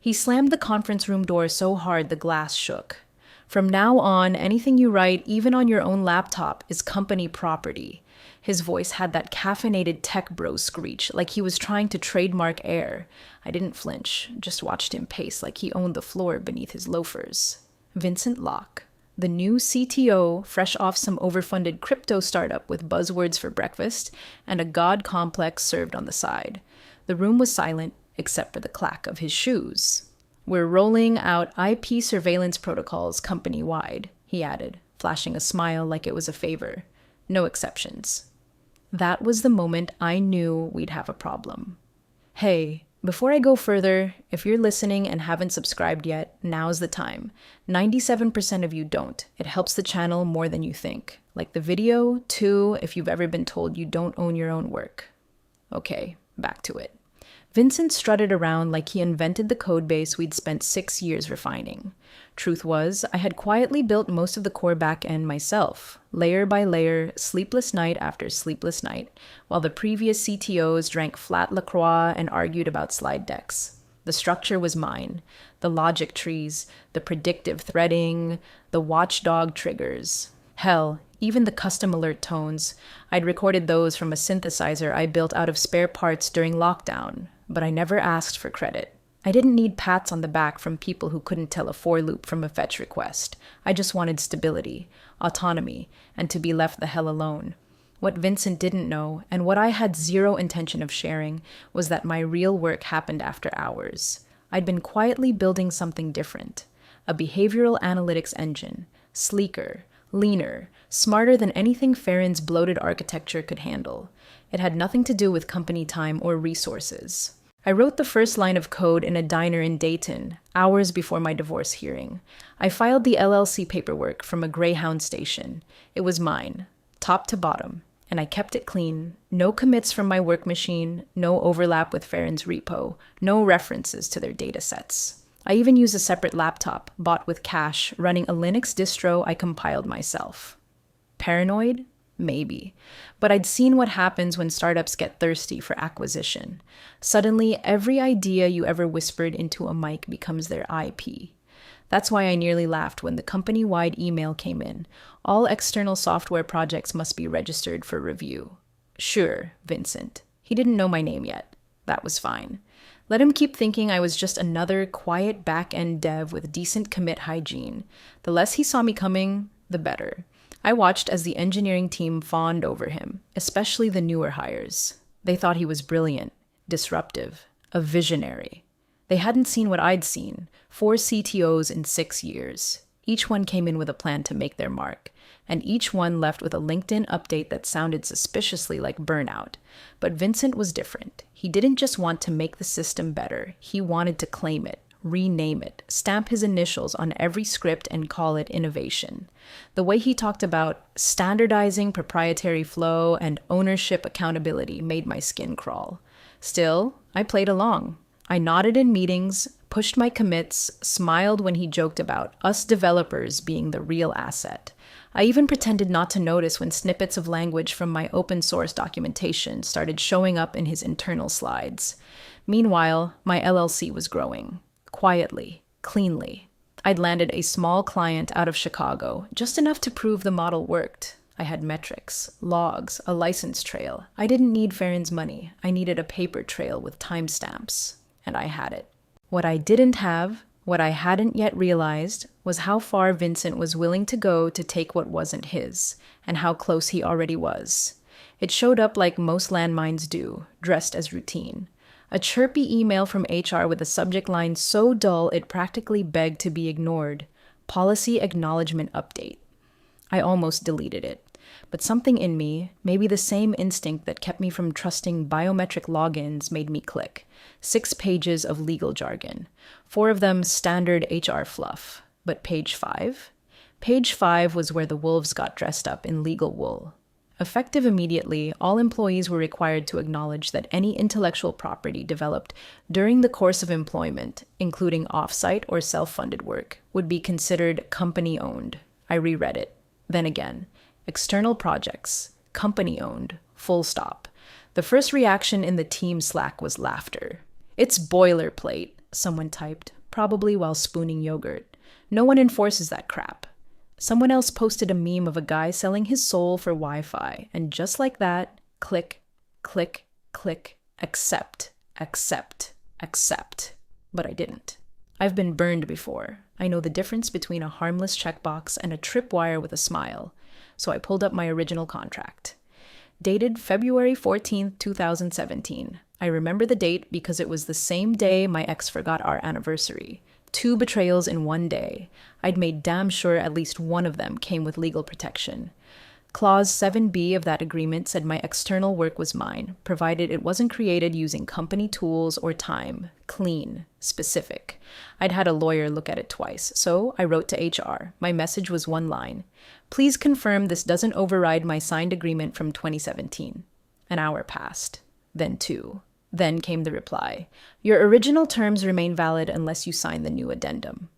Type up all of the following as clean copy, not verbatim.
He slammed the conference room door so hard the glass shook. From now on, anything you write, even on your own laptop, is company property. His voice had that caffeinated tech bro screech, like he was trying to trademark air. I didn't flinch, just watched him pace like he owned the floor beneath his loafers. Vincent Locke, the new CTO, fresh off some overfunded crypto startup with buzzwords for breakfast and a god complex served on the side. The room was silent, except for the clack of his shoes. "We're rolling out IP surveillance protocols company-wide," he added, flashing a smile like it was a favor. "No exceptions." That was the moment I knew we'd have a problem. Hey, before I go further, if you're listening and haven't subscribed yet, now's the time. 97% of you don't. It helps the channel more than you think. Like the video, too, if you've ever been told you don't own your own work. Okay, back to it. Vincent strutted around like he invented the codebase we'd spent 6 years refining. Truth was, I had quietly built most of the core backend myself, layer by layer, sleepless night after sleepless night, while the previous CTOs drank flat LaCroix and argued about slide decks. The structure was mine. The logic trees, the predictive threading, the watchdog triggers. Hell, even the custom alert tones. I'd recorded those from a synthesizer I built out of spare parts during lockdown, but I never asked for credit. I didn't need pats on the back from people who couldn't tell a for loop from a fetch request. I just wanted stability, autonomy, and to be left the hell alone. What Vincent didn't know, and what I had zero intention of sharing, was that my real work happened after hours. I'd been quietly building something different. A behavioral analytics engine. Sleeker, leaner, smarter than anything Farron's bloated architecture could handle. It had nothing to do with company time or resources. I wrote the first line of code in a diner in Dayton, hours before my divorce hearing. I filed the LLC paperwork from a Greyhound station. It was mine, top to bottom, and I kept it clean. No commits from my work machine, no overlap with Farron's repo, no references to their datasets. I even used a separate laptop, bought with cash, running a Linux distro I compiled myself. Paranoid? Maybe. But I'd seen what happens when startups get thirsty for acquisition. Suddenly, every idea you ever whispered into a mic becomes their IP. That's why I nearly laughed when the company-wide email came in. All external software projects must be registered for review. Sure, Vincent. He didn't know my name yet. That was fine. Let him keep thinking I was just another quiet back-end dev with decent commit hygiene. The less he saw me coming, the better. I watched as the engineering team fawned over him, especially the newer hires. They thought he was brilliant, disruptive, a visionary. They hadn't seen what I'd seen, 4 CTOs in 6 years. Each one came in with a plan to make their mark, and each one left with a LinkedIn update that sounded suspiciously like burnout. But Vincent was different. He didn't just want to make the system better, he wanted to claim it, rename it, stamp his initials on every script and call it innovation. The way he talked about standardizing proprietary flow and ownership accountability made my skin crawl. Still, I played along. I nodded in meetings, pushed my commits, smiled when he joked about us developers being the real asset. I even pretended not to notice when snippets of language from my open source documentation started showing up in his internal slides. Meanwhile, my LLC was growing. Quietly, cleanly. I'd landed a small client out of Chicago, just enough to prove the model worked. I had metrics, logs, a license trail. I didn't need Farron's money. I needed a paper trail with timestamps. And I had it. What I didn't have, what I hadn't yet realized, was how far Vincent was willing to go to take what wasn't his, and how close he already was. It showed up like most landmines do, dressed as routine. A chirpy email from HR with a subject line so dull it practically begged to be ignored. Policy acknowledgement update. I almost deleted it. But something in me, maybe the same instinct that kept me from trusting biometric logins, made me click. 6 pages of legal jargon. 4 of them standard HR fluff. But page 5? Page 5 was where the wolves got dressed up in legal wool. Effective immediately, all employees were required to acknowledge that any intellectual property developed during the course of employment, including off-site or self-funded work, would be considered company-owned. I reread it. Then again, external projects, company-owned, full stop. The first reaction in the team Slack was laughter. It's boilerplate. someone typed, probably while spooning yogurt. No one enforces that crap. Someone else posted a meme of a guy selling his soul for Wi-Fi, and just like that, click, click, click, accept, accept, accept. But I didn't. I've been burned before. I know the difference between a harmless checkbox and a tripwire with a smile, so I pulled up my original contract. Dated February 14th, 2017. I remember the date because it was the same day my ex forgot our anniversary. 2 betrayals in one day. I'd made damn sure at least one of them came with legal protection. Clause 7B of that agreement said my external work was mine, provided it wasn't created using company tools or time. Clean. Specific. I'd had a lawyer look at it twice, so I wrote to HR. My message was one line. Please confirm this doesn't override my signed agreement from 2017. An hour passed. Then 2. Then came the reply. Your original terms remain valid unless you sign the new addendum.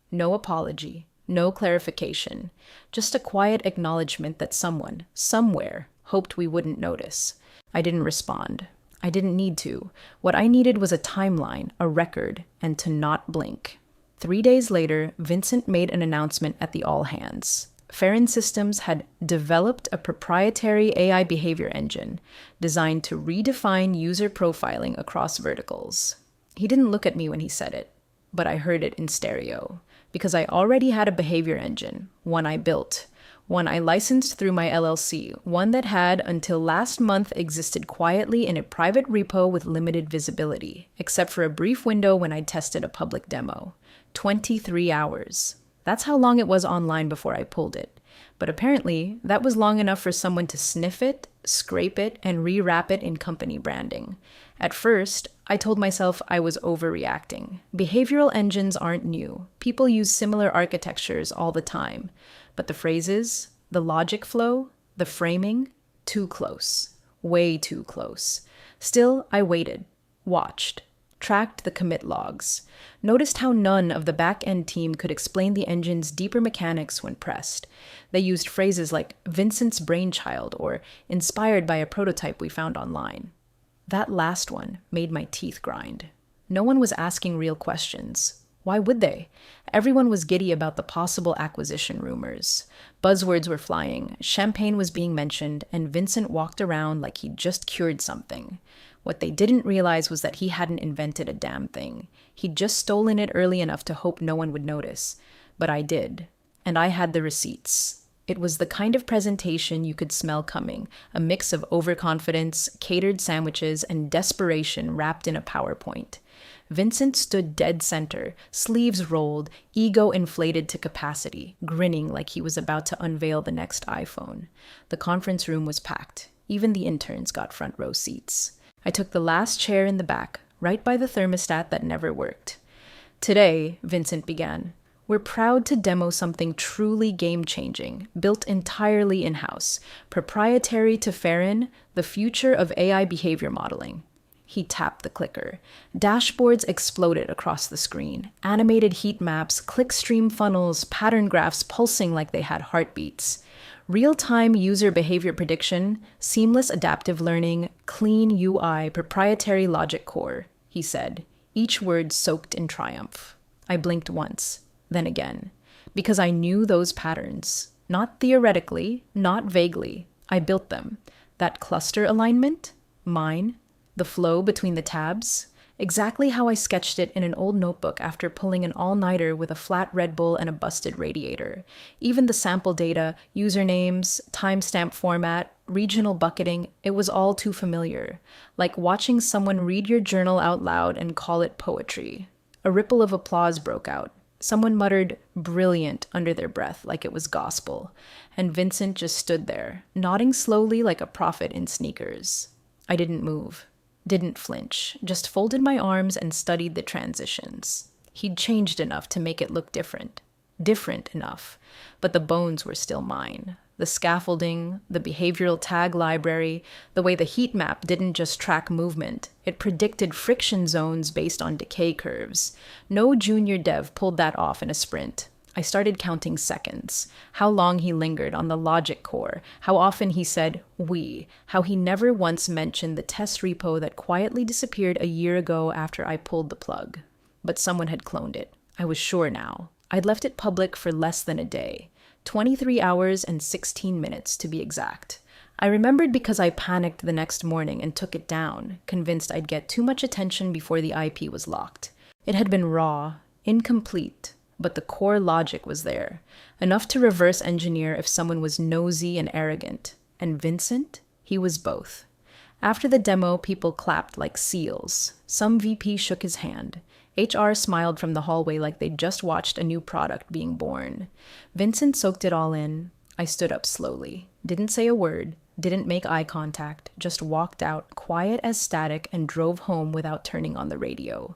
No apology. No clarification. Just a quiet acknowledgement that someone, somewhere, hoped we wouldn't notice. I didn't respond. I didn't need to. What I needed was a timeline, a record, and to not blink. 3 days later, Vincent made an announcement at the all hands. Farron Systems had developed a proprietary AI behavior engine designed to redefine user profiling across verticals. He didn't look at me when he said it, but I heard it in stereo. Because I already had a behavior engine, one I built, one I licensed through my LLC, one that had, until last month, existed quietly in a private repo with limited visibility, except for a brief window when I tested a public demo. 23 hours. That's how long it was online before I pulled it. But apparently, that was long enough for someone to sniff it, scrape it, and rewrap it in company branding. At first, I told myself I was overreacting. Behavioral engines aren't new. People use similar architectures all the time. But the phrases, the logic flow, the framing, too close. Way too close. Still, I waited, watched, tracked the commit logs, noticed how none of the back-end team could explain the engine's deeper mechanics when pressed. They used phrases like Vincent's brainchild or inspired by a prototype we found online. That last one made my teeth grind. No one was asking real questions. Why would they? Everyone was giddy about the possible acquisition rumors. Buzzwords were flying, champagne was being mentioned, and Vincent walked around like he'd just cured something. What they didn't realize was that he hadn't invented a damn thing. He'd just stolen it early enough to hope no one would notice. But I did. And I had the receipts. It was the kind of presentation you could smell coming, a mix of overconfidence, catered sandwiches, and desperation wrapped in a PowerPoint. Vincent stood dead center, sleeves rolled, ego inflated to capacity, grinning like he was about to unveil the next iPhone. The conference room was packed. Even the interns got front row seats. I took the last chair in the back, right by the thermostat that never worked. Today, Vincent began, we're proud to demo something truly game-changing, built entirely in-house, proprietary to Farron, the future of AI behavior modeling. He tapped the clicker. Dashboards exploded across the screen. Animated heat maps, clickstream funnels, pattern graphs pulsing like they had heartbeats. Real-time user behavior prediction, seamless adaptive learning, clean UI, proprietary logic core, he said, each word soaked in triumph. I blinked once, then again, because I knew those patterns. Not theoretically, not vaguely. I built them. That cluster alignment, mine. The flow between the tabs, exactly how I sketched it in an old notebook after pulling an all-nighter with a flat Red Bull and a busted radiator. Even the sample data, usernames, timestamp format, regional bucketing, it was all too familiar. Like watching someone read your journal out loud and call it poetry. A ripple of applause broke out. Someone muttered, "Brilliant," under their breath like it was gospel. And Vincent just stood there, nodding slowly like a prophet in sneakers. I didn't move. Didn't flinch, just folded my arms and studied the transitions. He'd changed enough to make it look different. Different enough. But the bones were still mine. The scaffolding, the behavioral tag library, the way the heat map didn't just track movement. It predicted friction zones based on decay curves. No junior dev pulled that off in a sprint. I started counting seconds, how long he lingered on the logic core, how often he said, we, how he never once mentioned the test repo that quietly disappeared a year ago after I pulled the plug. But someone had cloned it. I was sure now. I'd left it public for less than a day. 23 hours and 16 minutes, to be exact. I remembered because I panicked the next morning and took it down, convinced I'd get too much attention before the IP was locked. It had been raw, incomplete, but the core logic was there. Enough to reverse engineer if someone was nosy and arrogant. And Vincent? He was both. After the demo, people clapped like seals. Some VP shook his hand. HR smiled from the hallway like they'd just watched a new product being born. Vincent soaked it all in. I stood up slowly. Didn't say a word. Didn't make eye contact. Just walked out, quiet as static, and drove home without turning on the radio.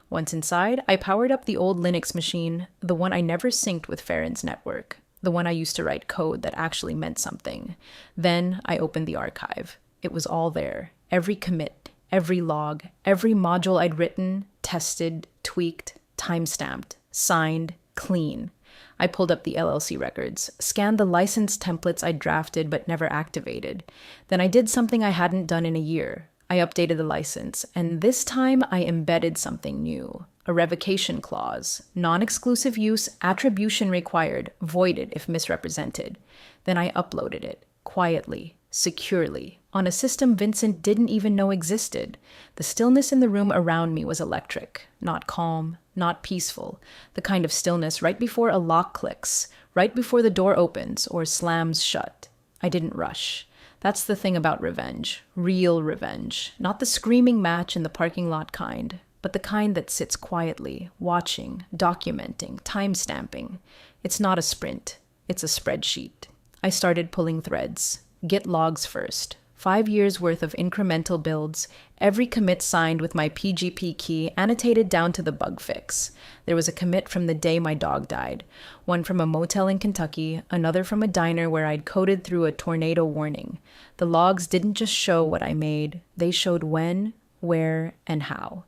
Once inside, I powered up the old Linux machine, the one I never synced with Farron's network, the one I used to write code that actually meant something. Then I opened the archive. It was all there. Every commit, every log, every module I'd written, tested, tweaked, timestamped, signed, clean. I pulled up the LLC records, scanned the license templates I'd drafted but never activated. Then I did something I hadn't done in a year. I updated the license, and this time I embedded something new. A revocation clause, non-exclusive use, attribution required, voided if misrepresented. Then I uploaded it, quietly, securely, on a system Vincent didn't even know existed. The stillness in the room around me was electric, not calm, not peaceful, the kind of stillness right before a lock clicks, right before the door opens or slams shut. I didn't rush. That's the thing about revenge, real revenge, not the screaming match in the parking lot kind, but the kind that sits quietly, watching, documenting, timestamping. It's not a sprint, it's a spreadsheet. I started pulling threads. Git logs first. 5 years worth of incremental builds, every commit signed with my PGP key, annotated down to the bug fix. There was a commit from the day my dog died, one from a motel in Kentucky, another from a diner where I'd coded through a tornado warning. The logs didn't just show what I made, they showed when, where, and how.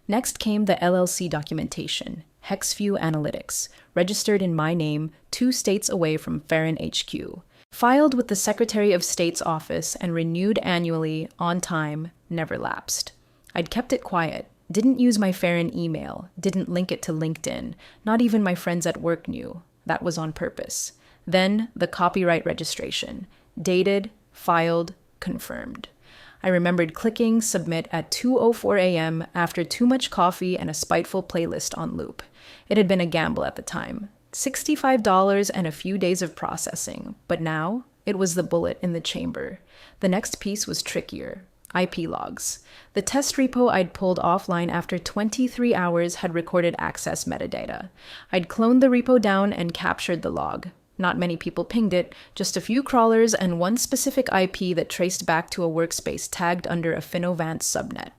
Next came the LLC documentation, HexView Analytics, registered in my name, 2 states away from Farron HQ. Filed with the Secretary of State's office and renewed annually, on time, never lapsed. I'd kept it quiet, didn't use my Farron email, didn't link it to LinkedIn, not even my friends at work knew. That was on purpose. Then the copyright registration, dated, filed, confirmed. I remembered clicking submit at 2:04 a.m. after too much coffee and a spiteful playlist on loop. It had been a gamble at the time. $65 and a few days of processing, but now it was the bullet in the chamber. The next piece was trickier. IP logs. The test repo I'd pulled offline after 23 hours had recorded access metadata. I'd cloned the repo down and captured the log. Not many people pinged it, just a few crawlers and one specific IP that traced back to a workspace tagged under a Finovant subnet.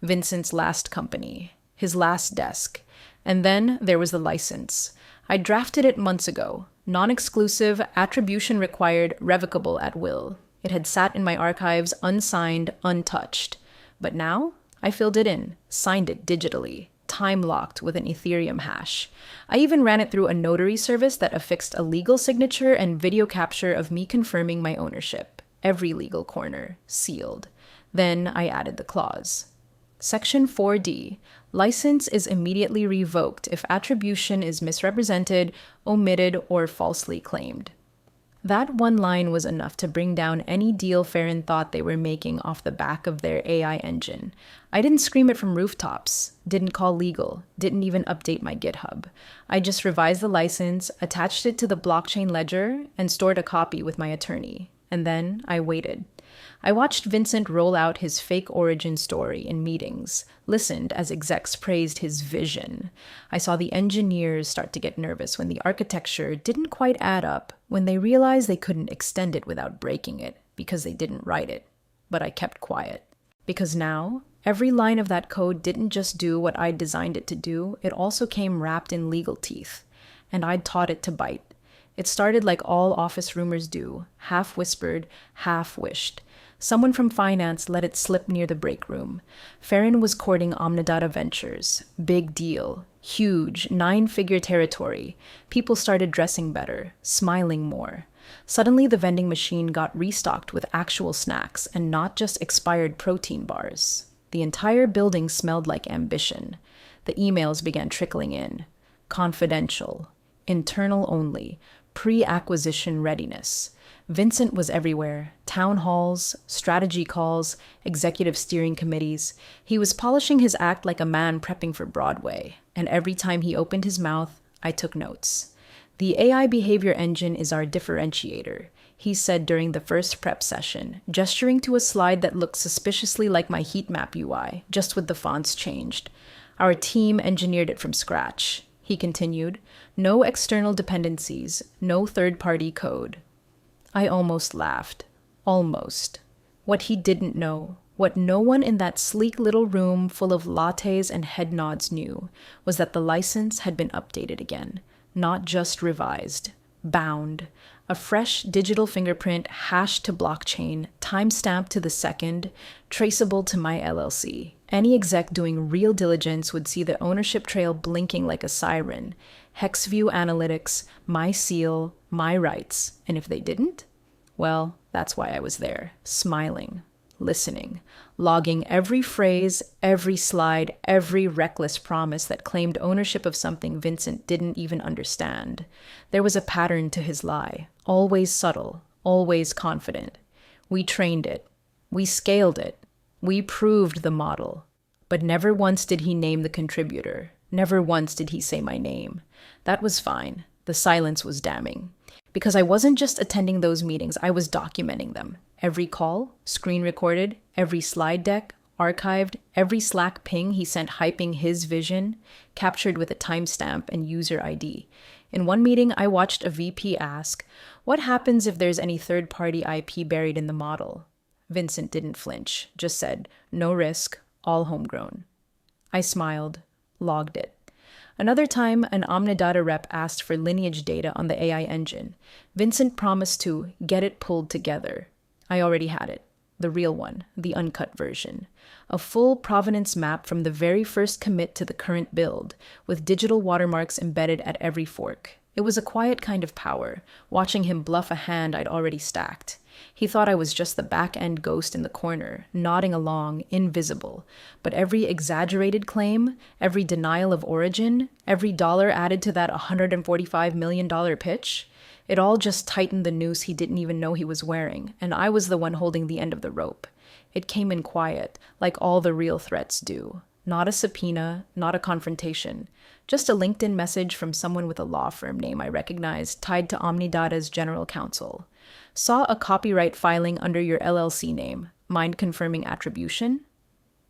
Vincent's last company. His last desk. And then there was the license. I drafted it months ago. Non-exclusive, attribution required, revocable at will. It had sat in my archives, unsigned, untouched. But now, I filled it in, signed it digitally, time-locked with an Ethereum hash. I even ran it through a notary service that affixed a legal signature and video capture of me confirming my ownership. Every legal corner, sealed. Then I added the clause. Section 4D. License is immediately revoked if attribution is misrepresented, omitted, or falsely claimed. That one line was enough to bring down any deal Farron thought they were making off the back of their AI engine. I didn't scream it from rooftops, didn't call legal, didn't even update my GitHub. I just revised the license, attached it to the blockchain ledger, and stored a copy with my attorney. And then I waited. I watched Vincent roll out his fake origin story in meetings, listened as execs praised his vision. I saw the engineers start to get nervous when the architecture didn't quite add up, when they realized they couldn't extend it without breaking it, because they didn't write it. But I kept quiet. Because now, every line of that code didn't just do what I'd designed it to do, it also came wrapped in legal teeth. And I'd taught it to bite. It started like all office rumors do, half-whispered, half-wished. Someone from finance let it slip near the break room. Farron was courting Omnidata Ventures. Big deal. Huge, 9-figure territory. People started dressing better, smiling more. Suddenly, the vending machine got restocked with actual snacks and not just expired protein bars. The entire building smelled like ambition. The emails began trickling in. Confidential, internal only, pre-acquisition readiness. Vincent was everywhere. Town halls, strategy calls, executive steering committees. He was polishing his act like a man prepping for Broadway. And every time he opened his mouth, I took notes. The AI behavior engine is our differentiator, he said during the first prep session, gesturing to a slide that looked suspiciously like my heat map UI, just with the fonts changed. Our team engineered it from scratch. He continued, no external dependencies, no third-party code. I almost laughed. Almost. What he didn't know, what no one in that sleek little room full of lattes and head nods knew, was that the license had been updated again, not just revised, bound. A fresh digital fingerprint hashed to blockchain, time-stamped to the second, traceable to my LLC. Any exec doing real diligence would see the ownership trail blinking like a siren. HexView analytics, my seal, my rights. And if they didn't? Well, that's why I was there, smiling, listening, logging every phrase, every slide, every reckless promise that claimed ownership of something Vincent didn't even understand. There was a pattern to his lie, always subtle, always confident. We trained it. We scaled it. We proved the model. But never once did he name the contributor. Never once did he say my name. That was fine. The silence was damning. Because I wasn't just attending those meetings, I was documenting them. Every call, screen recorded, every slide deck, archived, every Slack ping he sent hyping his vision, captured with a timestamp and user ID. In one meeting, I watched a VP ask, what happens if there's any third-party IP buried in the model? Vincent didn't flinch, just said, no risk, all homegrown. I smiled, logged it. Another time, an Omnidata rep asked for lineage data on the AI engine. Vincent promised to get it pulled together. I already had it. The real one, the uncut version. A full provenance map from the very first commit to the current build, with digital watermarks embedded at every fork. It was a quiet kind of power, watching him bluff a hand I'd already stacked. He thought I was just the back-end ghost in the corner, nodding along, invisible. But every exaggerated claim, every denial of origin, every dollar added to that $145 million pitch, it all just tightened the noose he didn't even know he was wearing, and I was the one holding the end of the rope. It came in quiet, like all the real threats do. Not a subpoena, not a confrontation. Just a LinkedIn message from someone with a law firm name I recognized tied to Omnidata's general counsel. Saw a copyright filing under your LLC name. Mind confirming attribution?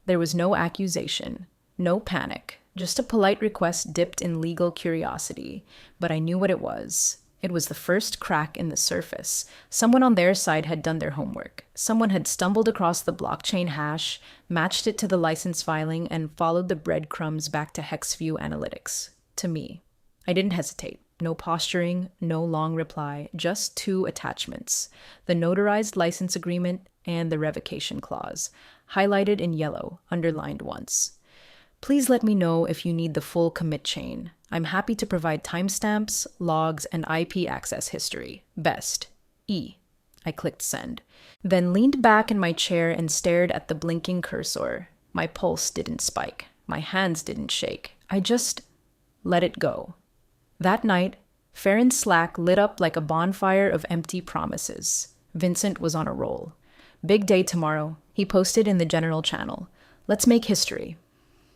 There was no accusation, no panic, just a polite request dipped in legal curiosity. But I knew what it was. It was the first crack in the surface. Someone on their side had done their homework. Someone had stumbled across the blockchain hash, matched it to the license filing, and followed the breadcrumbs back to HexView analytics. To me. I didn't hesitate. No posturing, no long reply, just two attachments. The notarized license agreement and the revocation clause, highlighted in yellow, underlined once. Please let me know if you need the full commit chain. I'm happy to provide timestamps, logs, and IP access history. Best. E. I clicked send. Then leaned back in my chair and stared at the blinking cursor. My pulse didn't spike. My hands didn't shake. I just let it go. That night, Farron's Slack lit up like a bonfire of empty promises. Vincent was on a roll. Big day tomorrow, he posted in the general channel. Let's make history.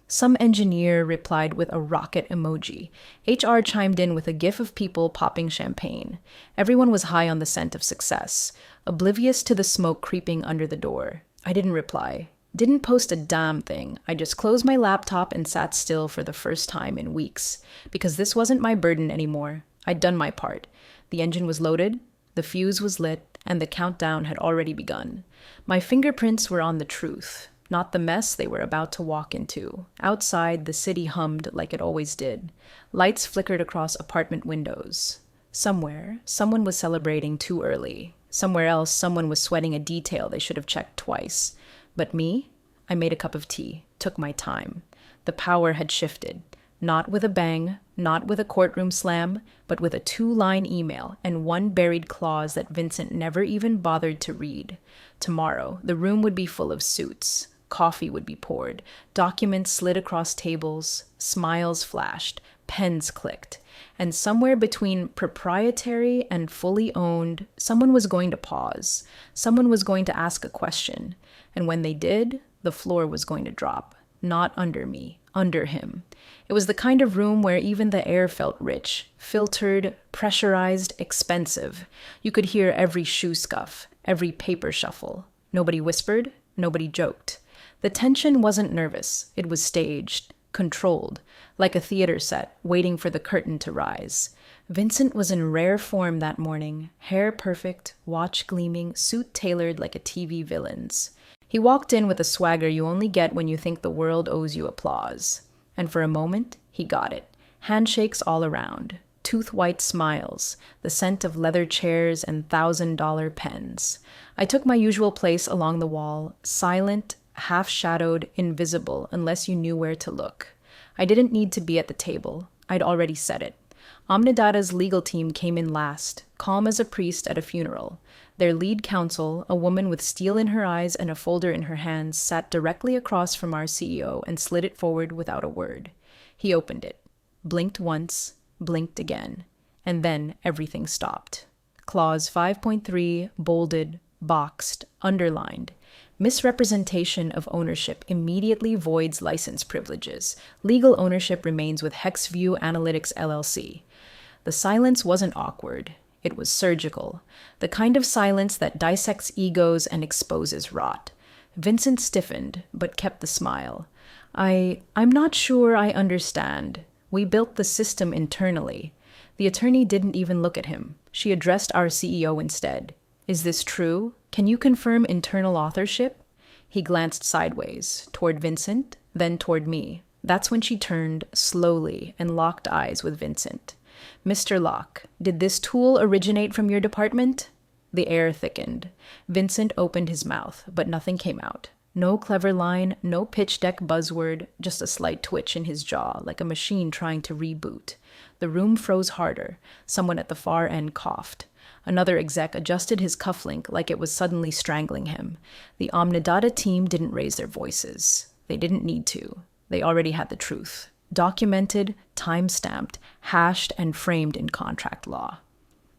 Some engineer replied with a rocket emoji. HR chimed in with a gif of people popping champagne. Everyone was high on the scent of success, oblivious to the smoke creeping under the door. I didn't reply. Didn't post a damn thing. I just closed my laptop and sat still for the first time in weeks, because this wasn't my burden anymore. I'd done my part. The engine was loaded, the fuse was lit, and the countdown had already begun. My fingerprints were on the truth. Not the mess they were about to walk into. Outside, the city hummed like it always did. Lights flickered across apartment windows. Somewhere, someone was celebrating too early. Somewhere else, someone was sweating a detail they should have checked twice. But me? I made a cup of tea, took my time. The power had shifted. Not with a bang, not with a courtroom slam, but with a 2-line email and one buried clause that Vincent never even bothered to read. Tomorrow, the room would be full of suits. coffee would be poured, documents slid across tables, smiles flashed, pens clicked. And somewhere between proprietary and fully owned, someone was going to pause. Someone was going to ask a question. And when they did, the floor was going to drop. Not under me, under him. It was the kind of room where even the air felt rich, filtered, pressurized, expensive. You could hear every shoe scuff, every paper shuffle. Nobody whispered, nobody joked. The tension wasn't nervous, it was staged, controlled, like a theater set, waiting for the curtain to rise. Vincent was in rare form that morning, hair perfect, watch gleaming, suit tailored like a TV villain's. He walked in with a swagger you only get when you think the world owes you applause. And for a moment, he got it. Handshakes all around, tooth-white smiles, the scent of leather chairs and $1,000 pens. I took my usual place along the wall, silent, half-shadowed, invisible, unless you knew where to look. I didn't need to be at the table. I'd already said it. Omnidata's legal team came in last, calm as a priest at a funeral. Their lead counsel, a woman with steel in her eyes and a folder in her hands, sat directly across from our CEO and slid it forward without a word. He opened it, blinked once, blinked again, and then everything stopped. Clause 5.3, bolded, boxed, underlined. Misrepresentation of ownership immediately voids license privileges. Legal ownership remains with Hexview Analytics LLC. The silence wasn't awkward. It was surgical, the kind of silence that dissects egos and exposes rot. Vincent stiffened, but kept the smile. I'm not sure I understand. We built the system internally. The attorney didn't even look at him. She addressed our CEO instead. Is this true? Can you confirm internal authorship? He glanced sideways, toward Vincent, then toward me. That's when she turned, slowly, and locked eyes with Vincent. Mr. Locke, did this tool originate from your department? The air thickened. Vincent opened his mouth, but nothing came out. No clever line, no pitch deck buzzword, just a slight twitch in his jaw, like a machine trying to reboot. The room froze harder. Someone at the far end coughed. Another exec adjusted his cufflink like it was suddenly strangling him. The Omnidata team didn't raise their voices. They didn't need to. They already had the truth. Documented, time-stamped, hashed, and framed in contract law.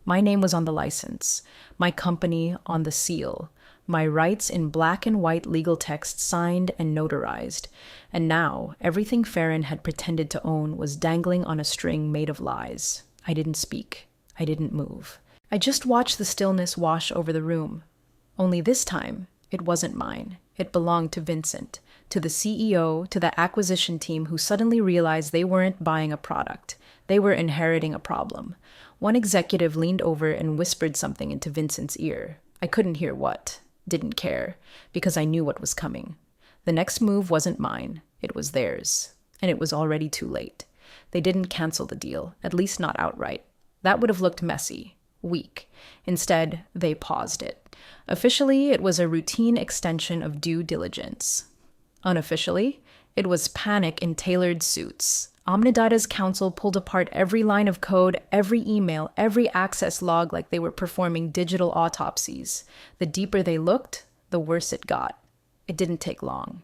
My name was on the license, my company on the seal, my rights in black and white legal text signed and notarized, and now everything Farron had pretended to own was dangling on a string made of lies. I didn't speak. I didn't move. I just watched the stillness wash over the room. Only this time, it wasn't mine. It belonged to Vincent, to the CEO, to the acquisition team who suddenly realized they weren't buying a product. They were inheriting a problem. One executive leaned over and whispered something into Vincent's ear. I couldn't hear what. Didn't care, because I knew what was coming. The next move wasn't mine. It was theirs. And it was already too late. They didn't cancel the deal, at least not outright. That would have looked messy, weak. Instead, they paused it. Officially, it was a routine extension of due diligence. Unofficially, it was panic in tailored suits. Omnidata's counsel pulled apart every line of code, every email, every access log like they were performing digital autopsies. The deeper they looked, the worse it got. It didn't take long.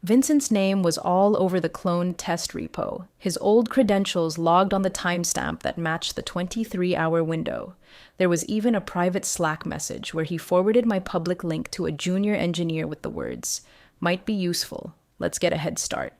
Vincent's name was all over the cloned test repo, his old credentials logged on the timestamp that matched the 23-hour window. There was even a private Slack message where he forwarded my public link to a junior engineer with the words, "Might be useful. Let's get a head start."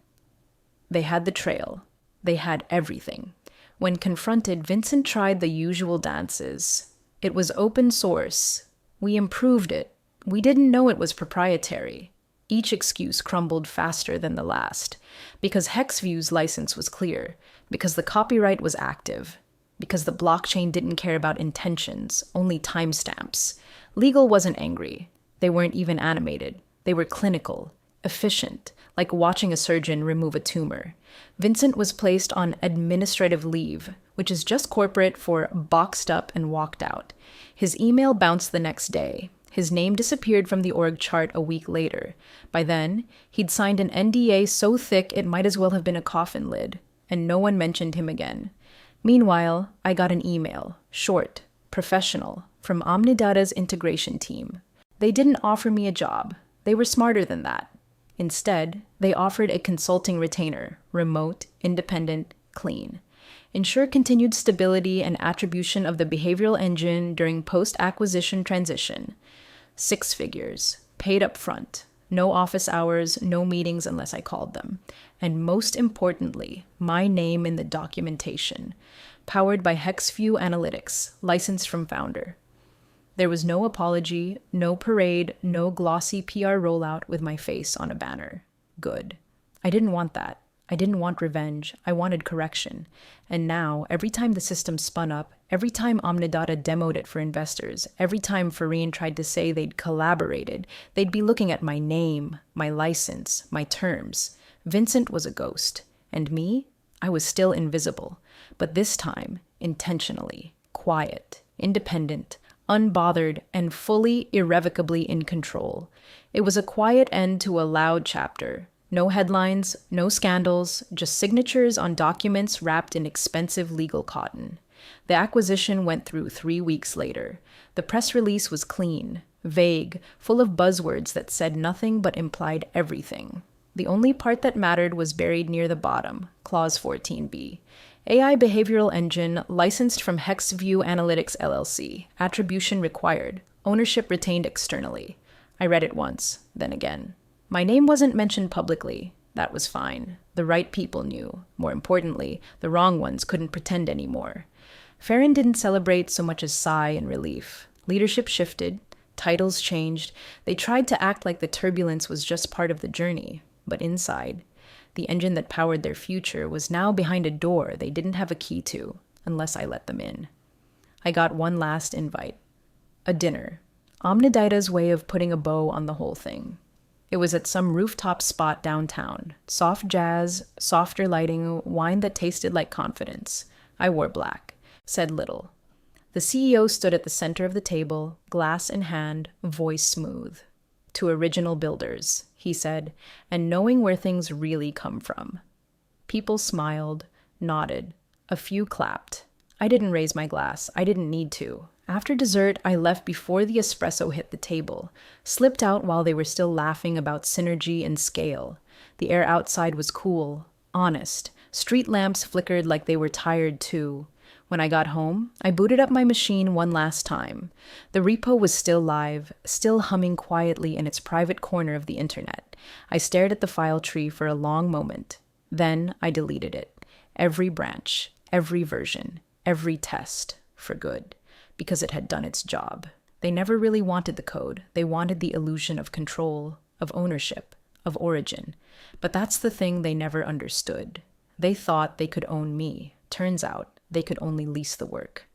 They had the trail. They had everything. When confronted, Vincent tried the usual dances. It was open source. We improved it. We didn't know it was proprietary. Each excuse crumbled faster than the last. Because Hexview's license was clear. Because the copyright was active. Because the blockchain didn't care about intentions, only timestamps. Legal wasn't angry. They weren't even animated. They were clinical, efficient, like watching a surgeon remove a tumor. Vincent was placed on administrative leave, which is just corporate for boxed up and walked out. His email bounced the next day. His name disappeared from the org chart a week later. By then, he'd signed an NDA so thick it might as well have been a coffin lid, and no one mentioned him again. Meanwhile, I got an email, short, professional, from Omnidata's integration team. They didn't offer me a job. They were smarter than that. Instead, they offered a consulting retainer, remote, independent, clean. Ensure continued stability and attribution of the behavioral engine during post-acquisition transition. 6 figures, paid up front, no office hours, no meetings unless I called them. And most importantly, my name in the documentation. Powered by HexView Analytics, licensed from founder. There was no apology, no parade, no glossy PR rollout with my face on a banner. Good. I didn't want that. I didn't want revenge. I wanted correction. And now, every time the system spun up, every time Omnidata demoed it for investors, every time Farine tried to say they'd collaborated, they'd be looking at my name, my license, my terms. Vincent was a ghost. And me? I was still invisible. But this time, intentionally, quiet, independent, unbothered, and fully, irrevocably in control. It was a quiet end to a loud chapter. No headlines, no scandals, just signatures on documents wrapped in expensive legal cotton. The acquisition went through 3 weeks later. The press release was clean, vague, full of buzzwords that said nothing but implied everything. The only part that mattered was buried near the bottom, Clause 14b. AI behavioral engine licensed from HexView Analytics LLC. Attribution required. Ownership retained externally. I read it once, then again. My name wasn't mentioned publicly. That was fine. The right people knew. More importantly, the wrong ones couldn't pretend anymore. Farron didn't celebrate so much as sigh in relief. Leadership shifted. Titles changed. They tried to act like the turbulence was just part of the journey. But inside, the engine that powered their future was now behind a door they didn't have a key to, unless I let them in. I got one last invite. A dinner. Omnidata's way of putting a bow on the whole thing. It was at some rooftop spot downtown. Soft jazz, softer lighting, wine that tasted like confidence. I wore black, said little. The CEO stood at the center of the table, glass in hand, voice smooth. To original builders, he said, and knowing where things really come from. People smiled, nodded. A few clapped. I didn't raise my glass. I didn't need to. After dessert, I left before the espresso hit the table, slipped out while they were still laughing about synergy and scale. The air outside was cool, honest. Street lamps flickered like they were tired too. When I got home, I booted up my machine one last time. The repo was still live, still humming quietly in its private corner of the internet. I stared at the file tree for a long moment. Then I deleted it. Every branch, every version, every test, for good. Because it had done its job. They never really wanted the code. They wanted the illusion of control, of ownership, of origin. But that's the thing they never understood. They thought they could own me. Turns out, they could only lease the work.